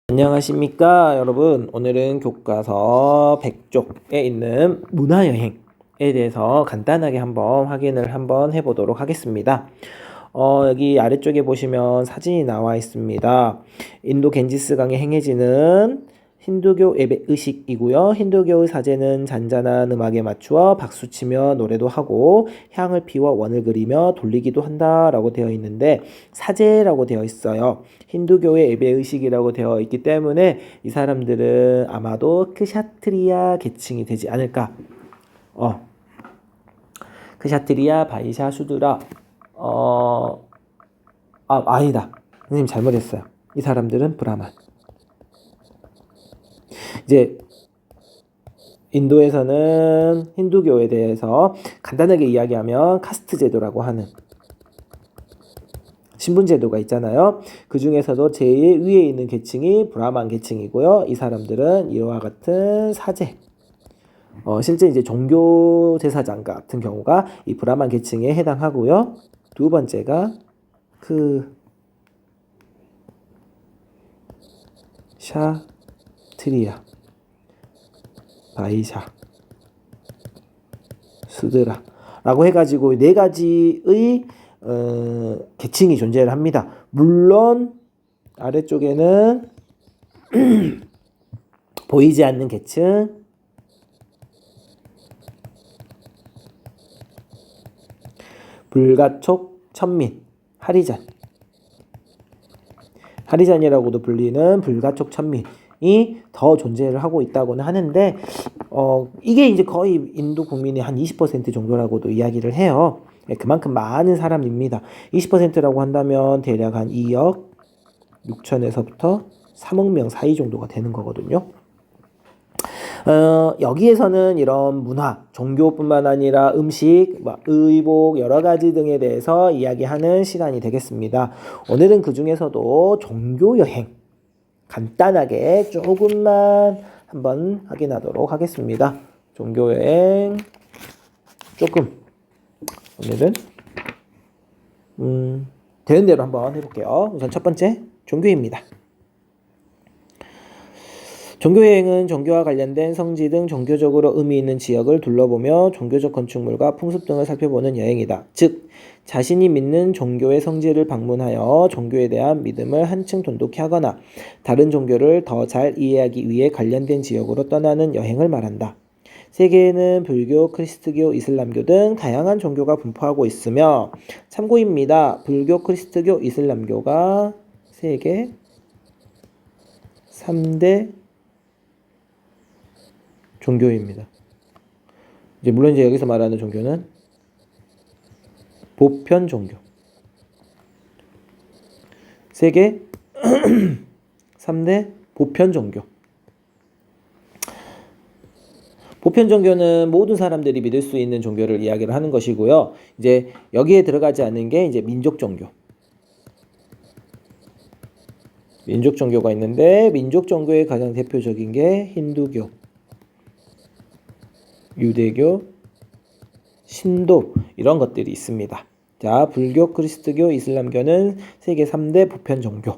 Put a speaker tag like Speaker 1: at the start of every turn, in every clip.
Speaker 1: 안녕하십니까 여러분. 오늘은 교과서 100쪽에 있는 문화여행에 대해서 간단하게 한번 해보도록 하겠습니다. 여기 아래쪽에 보시면 사진이 나와 있습니다. 인도 겐지스강에 행해지는 힌두교 예배 의식이고요. 힌두교의 사제는 잔잔한 음악에 맞추어 박수치며 노래도 하고 향을 피워 원을 그리며 돌리기도 한다라고 되어 있는데, 사제라고 되어 있어요. 힌두교의 예배 의식이라고 되어 있기 때문에 이 사람들은 아마도 크샤트리아 계층이 되지 않을까. 크샤트리아, 바이샤, 수드라. 아니다. 선생님 잘못했어요. 이 사람들은 브라만. 이제 인도에서는 힌두교에 대해서 간단하게 이야기하면 카스트 제도라고 하는 신분 제도가 있잖아요. 그 중에서도 제일 위에 있는 계층이 브라만 계층이고요. 이 사람들은 이와 같은 사제, 실제 이제 종교 제사장 같은 경우가 이 브라만 계층에 해당하고요. 두 번째가 샤트리아, 바이샤, 수드라 라고 해가지고 네 가지의 계층이 존재를 합니다. 물론 아래쪽에는 보이지 않는 계층, 불가촉, 천민, 하리잔이라고도 불리는 불가촉 천민이 더 존재를 하고 있다고는 하는데, 이게 이제 거의 인도 국민의 한 20% 정도라고도 이야기를 해요. 그만큼 많은 사람입니다. 20%라고 한다면 대략 한 2억 6천에서부터 3억 명 사이 정도가 되는 거거든요. 여기에서는 이런 문화, 종교뿐만 아니라 음식, 의복, 여러 가지 등에 대해서 이야기하는 시간이 되겠습니다. 오늘은 그 중에서도 종교여행 간단하게 조금만 한번 확인하도록 하겠습니다. 종교여행 조금 오늘은 되는 대로 한번 해볼게요. 우선 첫 번째 종교입니다. 종교여행은 종교와 관련된 성지 등 종교적으로 의미 있는 지역을 둘러보며 종교적 건축물과 풍습 등을 살펴보는 여행이다. 즉, 자신이 믿는 종교의 성지를 방문하여 종교에 대한 믿음을 한층 돈독히 하거나 다른 종교를 더 잘 이해하기 위해 관련된 지역으로 떠나는 여행을 말한다. 세계에는 불교, 크리스트교, 이슬람교 등 다양한 종교가 분포하고 있으며, 참고입니다. 불교, 크리스트교, 이슬람교가 세계 3대 종교입니다. 물론 여기서 말하는 종교는 보편 종교. 세계 3대 보편 종교. 보편 종교는 모든 사람들이 믿을 수 있는 종교를 이야기를 하는 것이고요. 이제 여기에 들어가지 않는 게 이제 민족 종교. 민족 종교가 있는데, 민족 종교의 가장 대표적인 게 힌두교, 유대교, 신도, 이런 것들이 있습니다. 자, 불교, 크리스트교, 이슬람교는 세계 3대 보편 종교.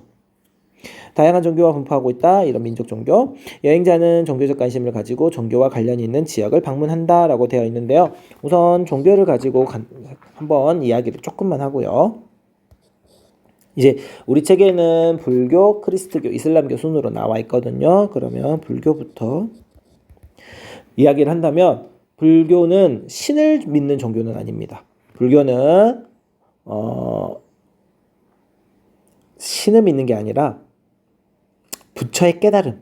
Speaker 1: 다양한 종교가 분포하고 있다. 이런 민족 종교. 여행자는 종교적 관심을 가지고 종교와 관련이 있는 지역을 방문한다 라고 되어 있는데요. 우선 종교를 가지고 한번 이야기를 조금만 하고요. 이제 우리 책에는 불교, 크리스트교, 이슬람교 순으로 나와 있거든요. 그러면 불교부터 이야기를 한다면, 불교는 신을 믿는 종교는 아닙니다. 불교는 신을 믿는 게 아니라 부처의 깨달음,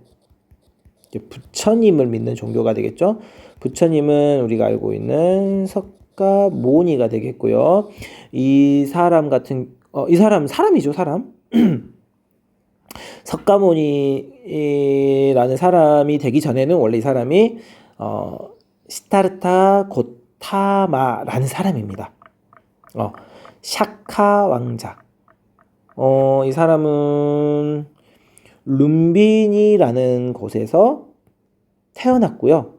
Speaker 1: 부처님을 믿는 종교가 되겠죠. 부처님은 우리가 알고 있는 석가모니가 되겠고요. 이 사람 사람이죠, 사람. 석가모니라는 사람이 되기 전에는 원래 이 사람이 시타르타 고타마라는 사람입니다. 샤카 왕자. 이 사람은 룸비니라는 곳에서 태어났고요.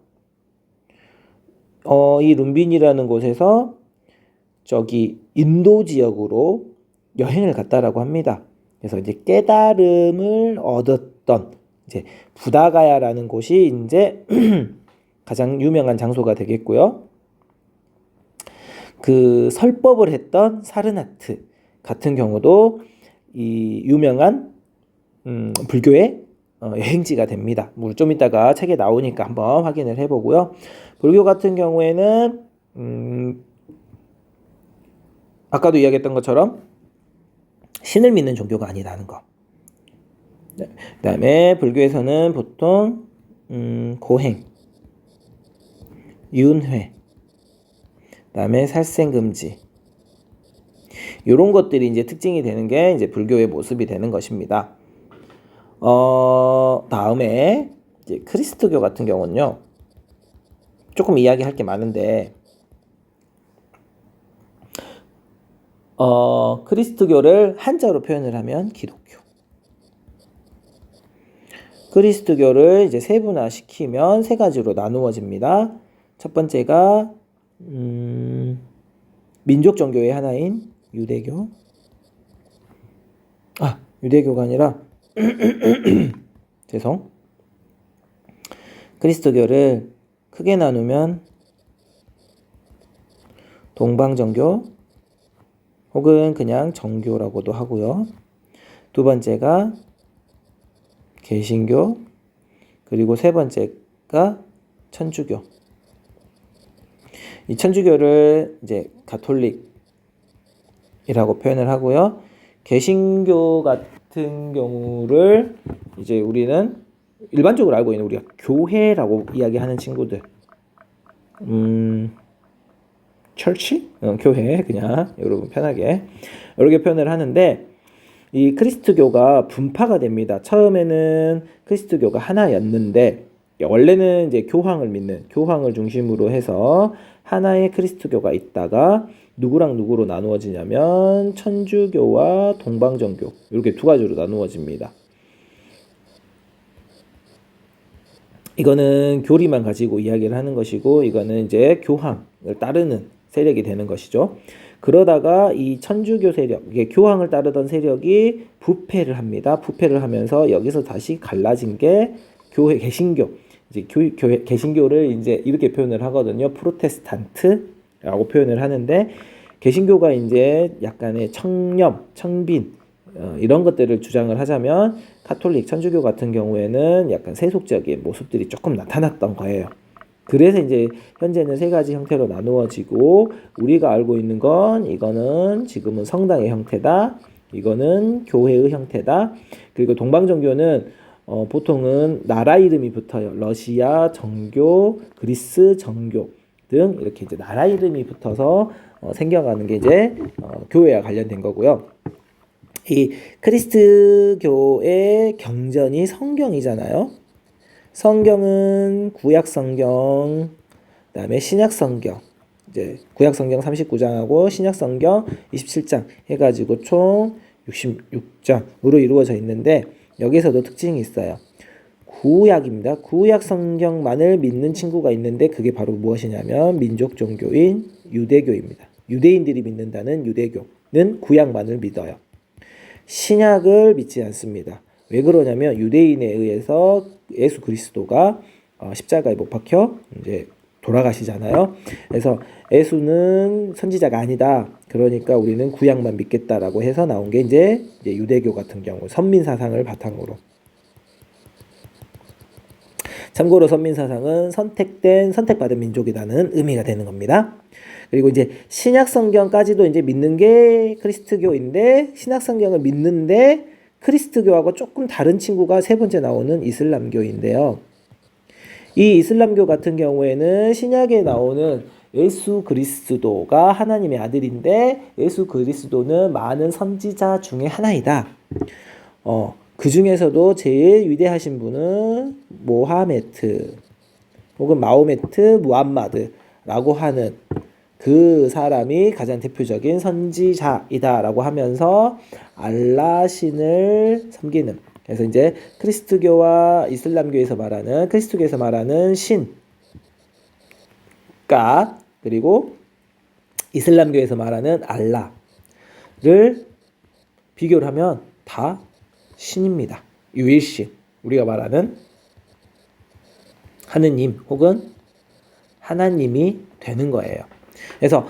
Speaker 1: 이 룸비니라는 곳에서 인도 지역으로 여행을 갔다라고 합니다. 그래서 이제 깨달음을 했던 이제 부다가야라는 곳이 이제 가장 유명한 장소가 되겠고요. 그 설법을 했던 사르나트 같은 경우도 이 유명한 불교의 여행지가 됩니다. 좀 이따가 책에 나오니까 한번 확인을 해보고요. 불교 같은 경우에는 아까도 이야기했던 것처럼 신을 믿는 종교가 아니라는 거. 그 다음에 불교에서는 보통 고행, 윤회, 그 다음에 살생금지 이런 것들이 이제 특징이 되는 게 이제 불교의 모습이 되는 것입니다. 다음에 이제 크리스트교 같은 경우는요. 조금 이야기할 게 많은데 크리스트교를 한자로 표현을 하면 기독교. 크리스트교를 이제 세분화시키면 세 가지로 나누어집니다. 첫 번째가 민족 종교의 하나인 유대교. 유대교가 아니라 죄송. 크리스트교를 크게 나누면 동방정교 혹은 그냥 정교라고도 하고요. 두 번째가 개신교, 그리고 세 번째가 천주교. 이 천주교를 이제 가톨릭이라고 표현을 하고요. 개신교 같은 경우를 이제 우리는 일반적으로 알고 있는 우리가 교회라고 이야기하는 친구들, 철치? 교회 그냥 여러분 편하게 이렇게 표현을 하는데 이 크리스트교가 분파가 됩니다. 처음에는 크리스트교가 하나였는데 원래는 이제 교황을 중심으로 해서 하나의 크리스트교가 있다가 누구랑 누구로 나누어지냐면 천주교와 동방정교 이렇게 두 가지로 나누어집니다. 이거는 교리만 가지고 이야기를 하는 것이고 이거는 이제 교황을 따르는 세력이 되는 것이죠. 그러다가 이 천주교 세력, 이게 교황을 따르던 세력이 부패를 합니다. 부패를 하면서 여기서 다시 갈라진 게 교회 개신교. 이제 개신교를 이제 이렇게 표현을 하거든요. 프로테스탄트라고 표현을 하는데 개신교가 이제 약간의 청렴, 청빈 이런 것들을 주장을 하자면 가톨릭, 천주교 같은 경우에는 약간 세속적인 모습들이 조금 나타났던 거예요. 그래서 이제 현재는 세 가지 형태로 나누어지고 우리가 알고 있는 건 이거는 지금은 성당의 형태다. 이거는 교회의 형태다. 그리고 동방정교는 보통은 나라 이름이 붙어요. 러시아 정교, 그리스 정교 등 이렇게 이제 나라 이름이 붙어서 생겨가는 게 이제 교회와 관련된 거고요. 이 크리스트교의 경전이 성경이잖아요. 성경은 구약 성경, 그다음에 신약 성경, 이제 구약 성경 39장하고 신약 성경 27장 해가지고 총 66장으로 이루어져 있는데 여기서도 특징이 있어요. 구약입니다. 구약 성경만을 믿는 친구가 있는데 그게 바로 무엇이냐면 민족 종교인 유대교입니다. 유대인들이 믿는다는 유대교는 구약만을 믿어요. 신약을 믿지 않습니다. 왜 그러냐면 유대인에 의해서 예수 그리스도가 십자가에 못 박혀 이제 돌아가시잖아요. 그래서 예수는 선지자가 아니다. 그러니까 우리는 구약만 믿겠다라고 해서 나온 게 이제 유대교 같은 경우 선민 사상을 바탕으로. 참고로 선민 사상은 선택받은 민족이라는 의미가 되는 겁니다. 그리고 이제 신약 성경까지도 이제 믿는 게 크리스트교인데 신약 성경을 믿는데 크리스트교하고 조금 다른 친구가 세 번째 나오는 이슬람교인데요. 이 이슬람교 같은 경우에는 신약에 나오는 예수 그리스도가 하나님의 아들인데 예수 그리스도는 많은 선지자 중에 하나이다. 그 중에서도 제일 위대하신 분은 모하메트 혹은 마호메트 무함마드라고 하는 그 사람이 가장 대표적인 선지자이다라고 하면서 알라 신을 섬기는. 그래서 이제 크리스트교와 이슬람교에서 말하는 크리스트교에서 말하는 신, 갓, 그리고 이슬람교에서 말하는 알라를 비교를 하면 다 신입니다. 유일신. 우리가 말하는 하느님 혹은 하나님이 되는 거예요. 그래서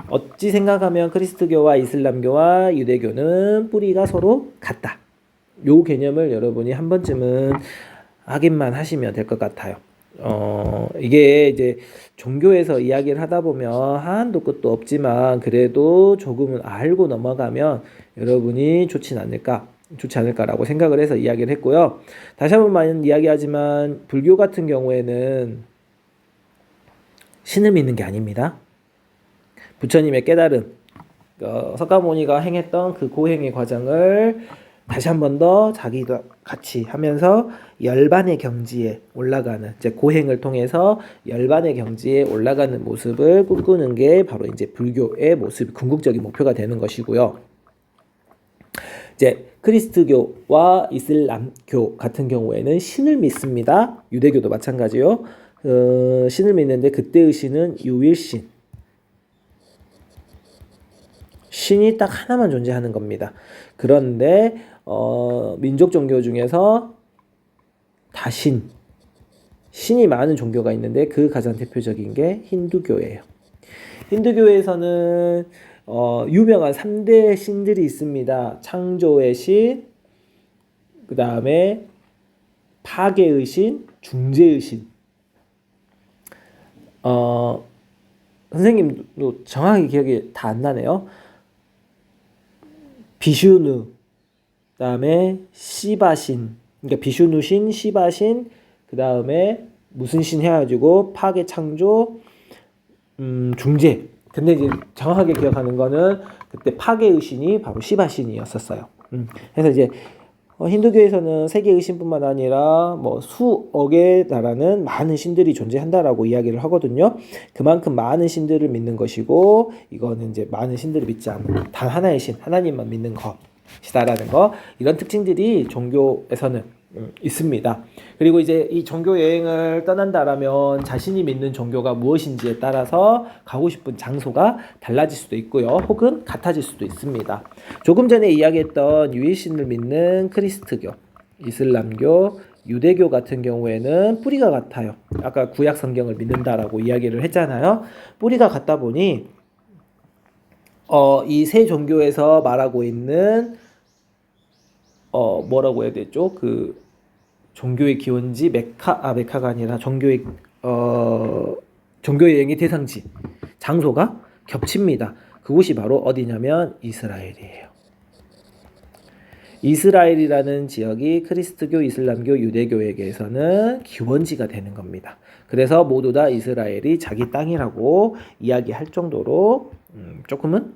Speaker 1: 어찌 생각하면 그리스도교와 이슬람교와 유대교는 뿌리가 서로 같다. 요 개념을 여러분이 한 번쯤은 확인만 하시면 될 것 같아요. 이게 이제 종교에서 이야기를 하다 보면 한도 끝도 없지만 그래도 조금은 알고 넘어가면 여러분이 좋지 않을까라고 생각을 해서 이야기를 했고요. 다시 한번 많이 이야기하지만 불교 같은 경우에는 신을 믿는 게 아닙니다. 부처님의 깨달음, 석가모니가 행했던 그 고행의 과정을 다시 한 번 더 자기도 같이 하면서 열반의 경지에 올라가는, 이제 고행을 통해서 열반의 경지에 올라가는 모습을 꿈꾸는 게 바로 이제 불교의 모습, 궁극적인 목표가 되는 것이고요. 이제 크리스트교와 이슬람교 같은 경우에는 신을 믿습니다. 유대교도 마찬가지요. 신을 믿는데 그때의 신은 유일신. 신이 딱 하나만 존재하는 겁니다. 그런데 민족 종교 중에서 다신, 신이 많은 종교가 있는데 그 가장 대표적인 게 힌두교예요. 힌두교에서는 유명한 3대 신들이 있습니다. 창조의 신, 그 다음에 파괴의 신, 중재의 신. 선생님도 정확히 기억이 다 안 나네요. 비슈누, 그 다음에 시바신, 그러니까 비슈누신, 시바신, 그 다음에 무슨 신 해가지고 파괴, 창조, 중재. 근데 이제 정확하게 기억하는 거는 그때 파괴의 신이 바로 시바신이었었어요. 그래서 이제 힌두교에서는 세계의 신뿐만 아니라 뭐 수억에 달하는 많은 신들이 존재한다라고 이야기를 하거든요. 그만큼 많은 신들을 믿는 것이고, 이거는 이제 많은 신들을 믿지 않는 단 하나의 신, 하나님만 믿는 것이다라는 거, 이런 특징들이 종교에서는 있습니다. 그리고 이제 이 종교 여행을 떠난다라면 자신이 믿는 종교가 무엇인지에 따라서 가고 싶은 장소가 달라질 수도 있고요. 혹은 같아질 수도 있습니다. 조금 전에 이야기했던 유일신을 믿는 크리스트교, 이슬람교, 유대교 같은 경우에는 뿌리가 같아요. 아까 구약 성경을 믿는다라고 이야기를 했잖아요. 뿌리가 같다 보니 이 세 종교에서 말하고 있는 뭐라고 해야 되죠? 그 종교의 기원지 메카가 아니라 종교 여행의 대상지, 장소가 겹칩니다. 그곳이 바로 어디냐면 이스라엘이에요. 이스라엘이라는 지역이 크리스트교, 이슬람교, 유대교에게서는 기원지가 되는 겁니다. 그래서 모두 다 이스라엘이 자기 땅이라고 이야기할 정도로 조금은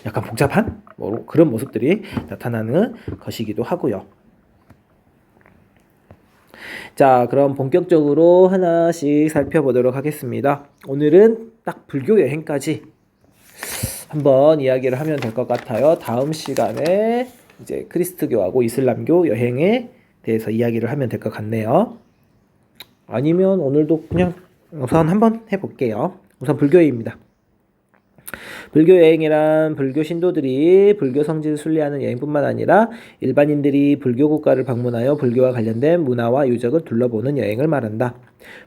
Speaker 1: 약간 복잡한 그런 모습들이 나타나는 것이기도 하고요. 자, 그럼 본격적으로 하나씩 살펴보도록 하겠습니다. 오늘은 딱 불교 여행까지 한번 이야기를 하면 될 것 같아요. 다음 시간에 이제 크리스트교하고 이슬람교 여행에 대해서 이야기를 하면 될 것 같네요. 아니면 오늘도 그냥 우선 한번 해볼게요. 우선 불교입니다. 불교 여행이란 불교 신도들이 불교 성지를 순례하는 여행뿐만 아니라 일반인들이 불교 국가를 방문하여 불교와 관련된 문화와 유적을 둘러보는 여행을 말한다.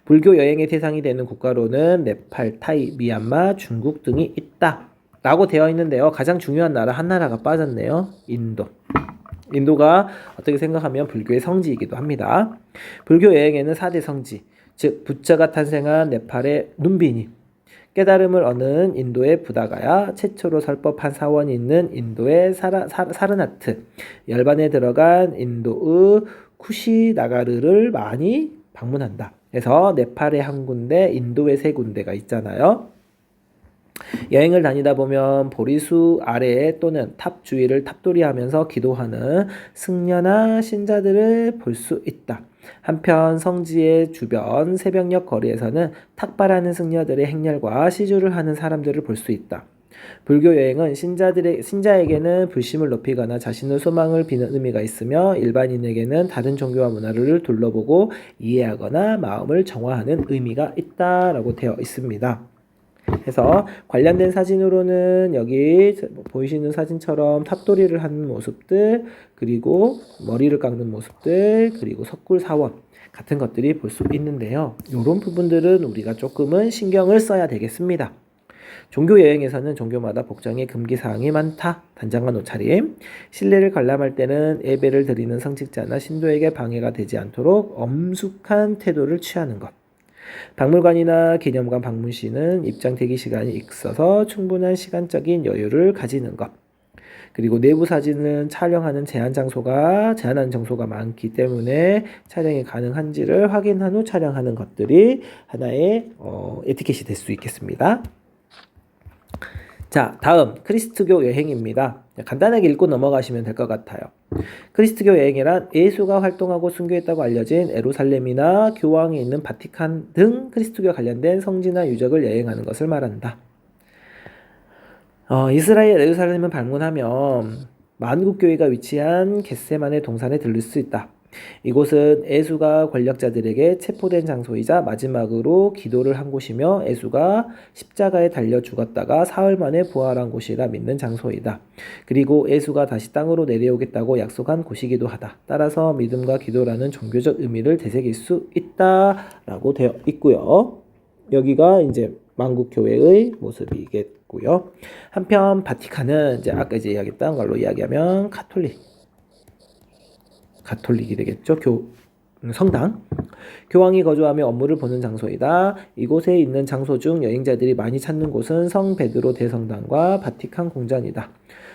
Speaker 1: 불교 여행의 대상이 되는 국가로는 네팔, 타이, 미얀마, 중국 등이 있다 라고 되어 있는데요. 가장 중요한 나라 한 나라가 빠졌네요. 인도가 어떻게 생각하면 불교의 성지이기도 합니다. 불교 여행에는 4대 성지, 즉 부처가 탄생한 네팔의 눈비니, 깨달음을 얻는 인도의 부다가야, 최초로 설법한 사원이 있는 인도의 사르나트, 열반에 들어간 인도의 쿠시나가르를 많이 방문한다. 그래서 네팔에 한 군데, 인도에 3군데가 있잖아요. 여행을 다니다 보면 보리수 아래에 또는 탑 주위를 탑돌이하면서 기도하는 승려나 신자들을 볼 수 있다. 한편 성지의 주변 새벽녘 거리에서는 탁발하는 승려들의 행렬과 시주를 하는 사람들을 볼 수 있다. 불교 여행은 신자에게는 불심을 높이거나 자신의 소망을 비는 의미가 있으며, 일반인에게는 다른 종교와 문화를 둘러보고 이해하거나 마음을 정화하는 의미가 있다라고 되어 있습니다. 해서 관련된 사진으로는 여기 보이시는 사진처럼 탑도리를 하는 모습들, 그리고 머리를 깎는 모습들, 그리고 석굴 사원 같은 것들이 볼 수 있는데요. 이런 부분들은 우리가 조금은 신경을 써야 되겠습니다. 종교 여행에서는 종교마다 복장에 금기사항이 많다. 단장과 옷차림. 신뢰를 관람할 때는 예배를 드리는 성직자나 신도에게 방해가 되지 않도록 엄숙한 태도를 취하는 것. 박물관이나 기념관 방문 시는 입장 대기 시간이 있어서 충분한 시간적인 여유를 가지는 것. 그리고 내부 사진은 촬영하는 제한하는 장소가 많기 때문에 촬영이 가능한지를 확인한 후 촬영하는 것들이 하나의 에티켓이 될 수 있겠습니다. 자, 다음 크리스트교 여행입니다. 간단하게 읽고 넘어가시면 될 것 같아요. 크리스트교 여행이란 예수가 활동하고 순교했다고 알려진 예루살렘이나 교황이 있는 바티칸 등 크리스트교 관련된 성지나 유적을 여행하는 것을 말한다. 이스라엘 예루살렘을 방문하면 만국교회가 위치한 겟세마네 동산에 들릴 수 있다. 이곳은 예수가 권력자들에게 체포된 장소이자 마지막으로 기도를 한 곳이며 예수가 십자가에 달려 죽었다가 사흘 만에 부활한 곳이라 믿는 장소이다. 그리고 예수가 다시 땅으로 내려오겠다고 약속한 곳이기도 하다. 따라서 믿음과 기도라는 종교적 의미를 되새길 수 있다라고 되어 있고요. 여기가 이제 만국교회의 모습이겠고요. 한편 바티칸은 이제 아까 이야기했던 걸로 이야기하면 가톨릭이 되겠죠. 성당. 교황이 거주하며 업무를 보는 장소이다. 이곳에 있는 장소 중 여행자들이 많이 찾는 곳은 성 베드로 대성당과 바티칸 궁전이다.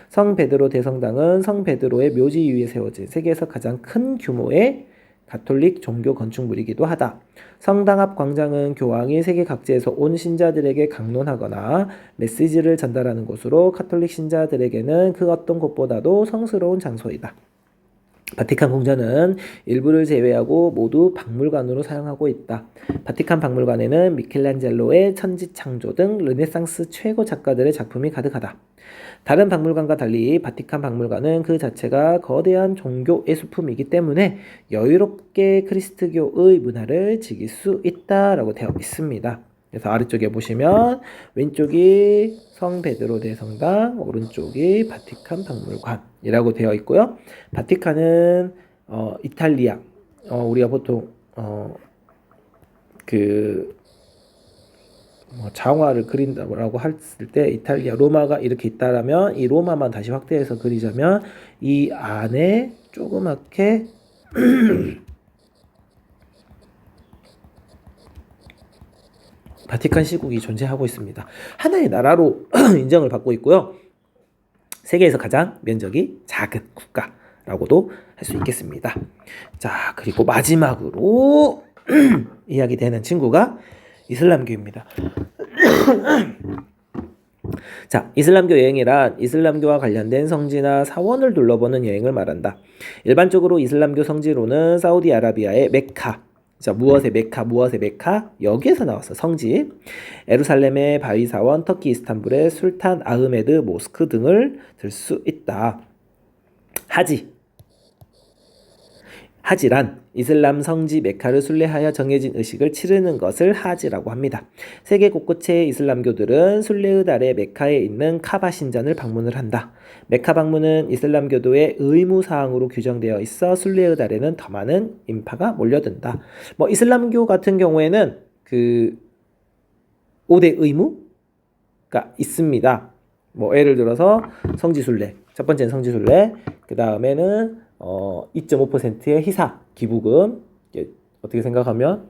Speaker 1: 성 베드로 대성당은 성 베드로의 묘지 위에 세워진 세계에서 가장 큰 규모의 가톨릭 종교 건축물이기도 하다. 성당 앞 광장은 교황이 세계 각지에서 온 신자들에게 강론하거나 메시지를 전달하는 곳으로 가톨릭 신자들에게는 그 어떤 곳보다도 성스러운 장소이다. 바티칸 궁전은 일부를 제외하고 모두 박물관으로 사용하고 있다. 바티칸 박물관에는 미켈란젤로의 천지창조 등 르네상스 최고 작가들의 작품이 가득하다. 다른 박물관과 달리 바티칸 박물관은 그 자체가 거대한 종교 예술품이기 때문에 여유롭게 크리스트교의 문화를 즐길 수 있다라고 되어 있습니다. 그래서 아래쪽에 보시면 왼쪽이 성 베드로 대성당, 오른쪽이 바티칸 박물관이라고 되어 있고요. 바티칸은 이탈리아, 우리가 보통 장화를 그린다고 했을 때 이탈리아 로마가 이렇게 있다라면 이 로마만 다시 확대해서 그리자면 이 안에 조그맣게 바티칸 시국이 존재하고 있습니다. 하나의 나라로 인정을 받고 있고요. 세계에서 가장 면적이 작은 국가라고도 할 수 있겠습니다. 자, 그리고 마지막으로 이야기되는 친구가 이슬람교입니다. 자, 이슬람교 여행이란 이슬람교와 관련된 성지나 사원을 둘러보는 여행을 말한다. 일반적으로 이슬람교 성지로는 사우디아라비아의 메카, 자, 무엇의 메카? 여기에서 나왔어. 성지. 예루살렘의 바위사원, 터키 이스탄불의 술탄 아흐메드 모스크 등을 들 수 있다. 하지란 이슬람 성지 메카를 순례하여 정해진 의식을 치르는 것을 하지라고 합니다. 세계 곳곳의 이슬람교들은 순례의 달에 메카에 있는 카바 신전을 방문을 한다. 메카 방문은 이슬람교도의 의무사항으로 규정되어 있어 순례의 달에는 더 많은 인파가 몰려든다. 이슬람교 같은 경우에는 5대 의무가 있습니다. 예를 들어서 성지순례, 첫 번째는 성지순례, 그 다음에는 2.5%의 희사, 기부금, 어떻게 생각하면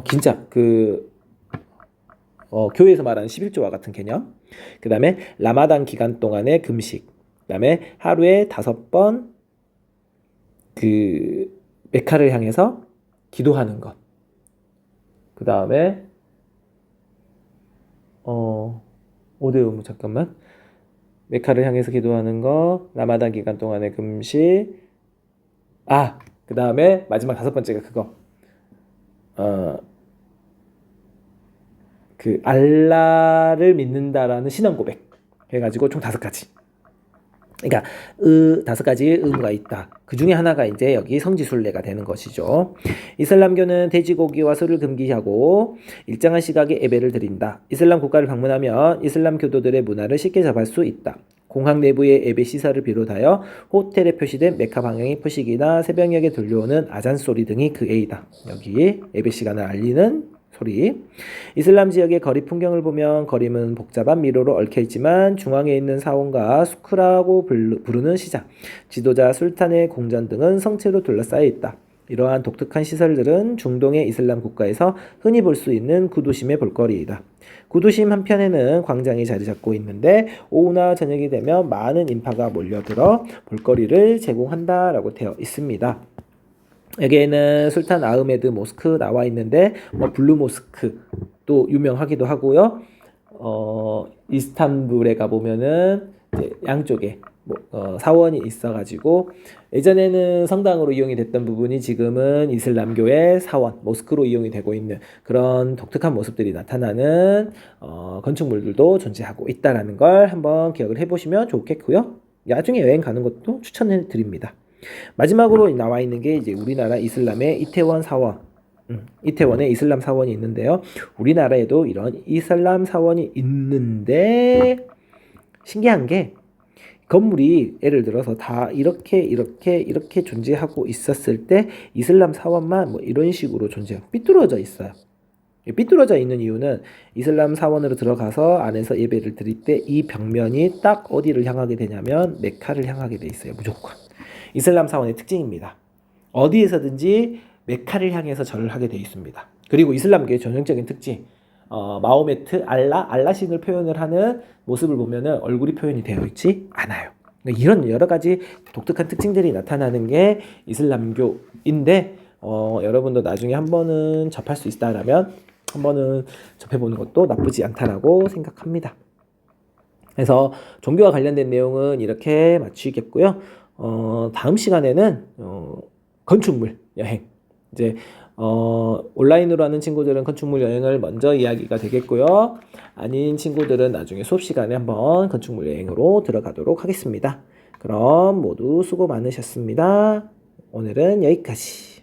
Speaker 1: 진짜 교회에서 말하는 11조와 같은 개념. 그 다음에 라마단 기간 동안의 금식, 그 다음에 하루에 5번 메카를 향해서 기도하는 것. 그 다음에 5대 의무 잠깐만. 메카를 향해서 기도하는 거, 라마단 기간 동안의 금식, 그 다음에 마지막 5번째가 그거. 알라를 믿는다라는 신앙 고백 해가지고 총 5가지. 그러니까 다섯 가지 의무가 있다. 그 중에 하나가 이제 여기 성지순례가 되는 것이죠. 이슬람교는 돼지고기와 술을 금기하고 일정한 시각에 예배를 드린다. 이슬람 국가를 방문하면 이슬람 교도들의 문화를 쉽게 접할 수 있다. 공항 내부의 예배 시설을 비롯하여 호텔에 표시된 메카 방향의 표식이나 새벽녘에 들려오는 아잔 소리 등이 그 예이다. 여기 예배 시간을 알리는 소리. 이슬람 지역의 거리 풍경을 보면 거리는 복잡한 미로로 얽혀있지만 중앙에 있는 사원과 수크라고 부르는 시장, 지도자 술탄의 궁전 등은 성체로 둘러싸여 있다. 이러한 독특한 시설들은 중동의 이슬람 국가에서 흔히 볼 수 있는 구도심의 볼거리이다. 구도심 한편에는 광장이 자리 잡고 있는데 오후나 저녁이 되면 많은 인파가 몰려들어 볼거리를 제공한다라고 되어 있습니다. 여기에는 술탄 아흐메드 모스크 나와 있는데 블루 모스크 또 유명하기도 하고요. 이스탄불에 가보면은 이제 양쪽에 사원이 있어가지고 예전에는 성당으로 이용이 됐던 부분이 지금은 이슬람교의 사원, 모스크로 이용이 되고 있는 그런 독특한 모습들이 나타나는 건축물들도 존재하고 있다라는 걸 한번 기억을 해보시면 좋겠고요. 나중에 여행 가는 것도 추천해 드립니다. 마지막으로 나와 있는 게 이제 우리나라 이슬람의 이태원 사원, 이태원에 이슬람 사원이 있는데요. 우리나라에도 이런 이슬람 사원이 있는데 신기한 게 건물이 예를 들어서 다 이렇게 존재하고 있었을 때 이슬람 사원만 이런 식으로 삐뚤어져 있어요. 삐뚤어져 있는 이유는 이슬람 사원으로 들어가서 안에서 예배를 드릴 때 이 벽면이 딱 어디를 향하게 되냐면 메카를 향하게 돼 있어요. 무조건. 이슬람 사원의 특징입니다. 어디에서든지 메카를 향해서 절을 하게 돼 있습니다. 그리고 이슬람교의 전형적인 특징, 마호메트, 알라신을 표현을 하는 모습을 보면은 얼굴이 표현이 되어 있지 않아요. 이런 여러 가지 독특한 특징들이 나타나는 게 이슬람교인데, 여러분도 나중에 한 번은 접할 수 있다라면 한 번은 접해보는 것도 나쁘지 않다라고 생각합니다. 그래서 종교와 관련된 내용은 이렇게 마치겠고요. 다음 시간에는 건축물 여행, 이제 온라인으로 하는 친구들은 건축물 여행을 먼저 이야기가 되겠고요. 아닌 친구들은 나중에 수업 시간에 한번 건축물 여행으로 들어가도록 하겠습니다. 그럼 모두 수고 많으셨습니다. 오늘은 여기까지.